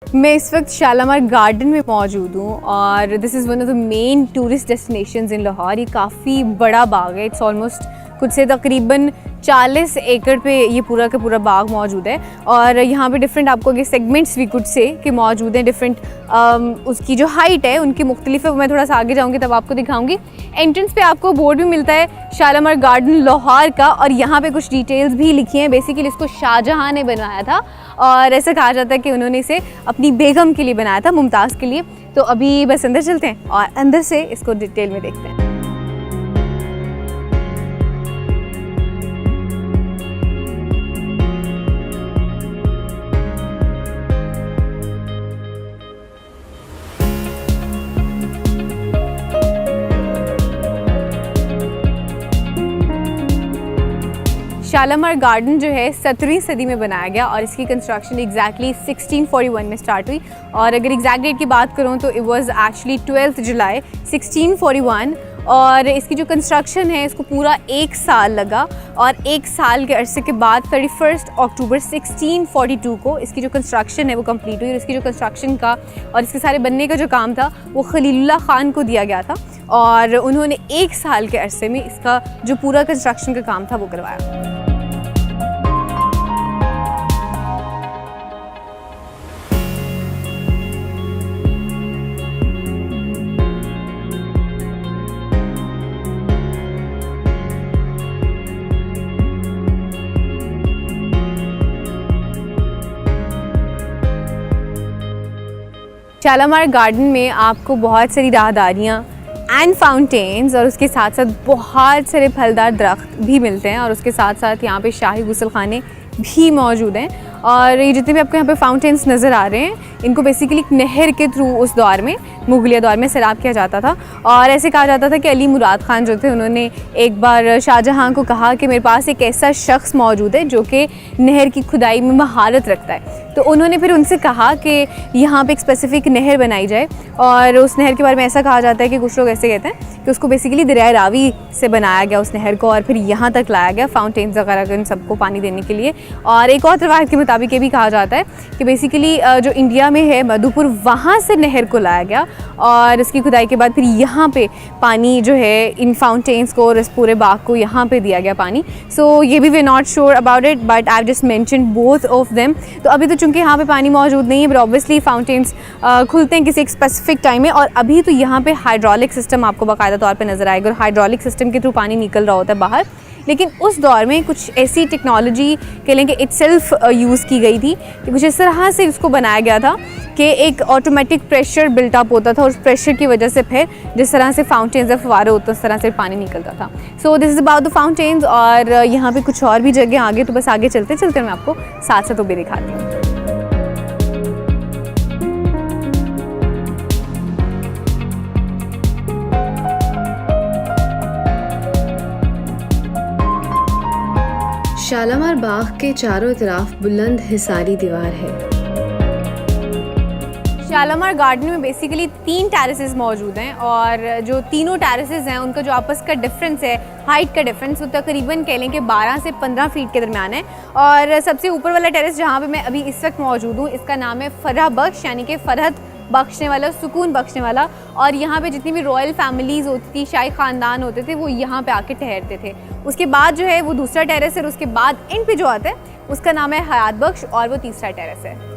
मैं इस वक्त शालामार गार्डन में मौजूद हूँ और this is one of the main tourist destinations in Lahore. ये काफ़ी बड़ा बाग है। इट्स ऑलमोस्ट कुछ से तकरीबन 40 एकड़ पे ये पूरा का पूरा बाग मौजूद है और यहाँ पे डिफरेंट आपको ये सेगमेंट्स भी कुछ से कि मौजूद हैं। डिफरेंट उसकी जो हाइट है उनकी मुख्तलिफ है। मैं थोड़ा सा आगे जाऊँगी तब आपको दिखाऊँगी। एंट्रेंस पे आपको बोर्ड भी मिलता है शालामार गार्डन लाहौर का और यहाँ पे कुछ डिटेल्स भी लिखी हैं। बेसिकली इसको शाहजहाँ ने बनवाया था और ऐसा कहा जाता है कि उन्होंने इसे अपनी बेगम के लिए बनाया था, मुमताज़ के लिए। तो अभी बस अंदर चलते हैं और अंदर से इसको डिटेल में देखते हैं। शालामार गार्डन जो है 17वीं सदी में बनाया गया और इसकी कंस्ट्रक्शन एग्जैक्टली 1641 में स्टार्ट हुई। और अगर एग्जैक्ट डेट की बात करूँ तो इट वाज एक्चुअली 12 जुलाई 1641 और इसकी जो कंस्ट्रक्शन है इसको पूरा 1 साल लगा और 1 साल के अरसे के बाद 31 अक्टूबर 1642 को इसकी जो कंस्ट्रक्शन है वो कंप्लीट हुई। और इसकी जो कंस्ट्रक्शन का और इसके सारे बनने का जो काम था वो खलीलुल्लाह खान को दिया गया था और उन्होंने 1 साल के अरसे में इसका जो पूरा कंस्ट्रक्शन का काम था वो करवाया। शालामार गार्डन में आपको बहुत सारी राहदारियाँ एंड फाउंटेन्स और उसके साथ साथ बहुत सारे फलदार दरख्त भी मिलते हैं और उसके साथ साथ यहाँ पे शाही गुसलखाने भी मौजूद हैं। और ये जितने भी आपको यहाँ पे फाउंटेन्स नज़र आ रहे हैं इनको बेसिकली एक नहर के थ्रू उस दौर में मुगलिया दौर में सैराब किया जाता था। और ऐसे कहा जाता था कि अली मुराद खान जो थे उन्होंने एक बार शाहजहाँ को कहा कि मेरे पास एक ऐसा शख्स मौजूद है जो कि नहर की खुदाई में महारत रखता है। तो उन्होंने फिर उनसे कहा कि यहाँ पे एक स्पेसिफ़िक नहर बनाई जाए और उस नहर के बारे में ऐसा कहा जाता है कि कुछ लोग ऐसे कहते हैं कि उसको बेसिकली दरिया रावी से बनाया गया उस नहर को और फिर यहाँ तक लाया गया फाउंटेन्स वगैरह इन सबको पानी देने के लिए। और एक और रवायत के मुताबिक ये भी कहा जाता है कि बेसिकली जो इंडिया में है मधुपुर वहाँ से नहर को लाया गया और इसकी खुदाई के बाद फिर यहाँ पे पानी जो है इन फाउंटेन्स को और इस पूरे बाग को यहाँ पे दिया गया पानी। सो ये भी we not sure about it but I just mention both of them. तो अभी तो चूँकि यहाँ पे पानी मौजूद नहीं है बट ऑब्वियसली फाउंटेन्स खुलते हैं किसी एक स्पेसिफिक टाइम में। और अभी तो यहाँ पे हाइड्रोलिक सिस्टम आपको बाकायदा तौर पे नज़र आएगा और हाइड्रोलिक सिस्टम के थ्रू पानी निकल रहा होता है बाहर। लेकिन उस दौर में कुछ ऐसी टेक्नोलॉजी कह लें कि इटसेल्फ यूज़ की गई थी कि कुछ इस तरह से उसको बनाया गया था कि एक ऑटोमेटिक प्रेशर बिल्टअप होता था और उस प्रेशर की वजह से फिर जिस तरह से फाउंटेन्स या फवारे होते उस तरह से पानी निकलता था। So this is about the fountains. और यहाँ पे कुछ और भी जगह आगे तो बस आगे चलते चलते मैं आपको साथ साथ वो भी दिखाती हूँ। शालामार बाग के चारों तरफ बुलंद हिसारी दीवार है। शालामार गार्डन में बेसिकली 3 टेरेसेस मौजूद हैं और जो तीनों टेरेसेस हैं उनका जो आपस का डिफरेंस है हाइट का डिफरेंस वो तकरीबन कह लें कि 12 से 15 फीट के दरमियान है। और सबसे ऊपर वाला टेरेस जहाँ पे मैं अभी इस वक्त मौजूद हूँ इसका नाम है फरह बख्श यानी कि फरहत बख्शने वाला, सुकून बख्शने वाला। और यहाँ पे जितनी भी रॉयल फैमिलीज़ होती थी, शाही ख़ानदान होते थे वो यहाँ पे आके ठहरते थे। उसके बाद जो है वो दूसरा टेरेस है और उसके बाद एंड पे जो आता है उसका नाम है हयात बख्श और वो तीसरा टेरेस है।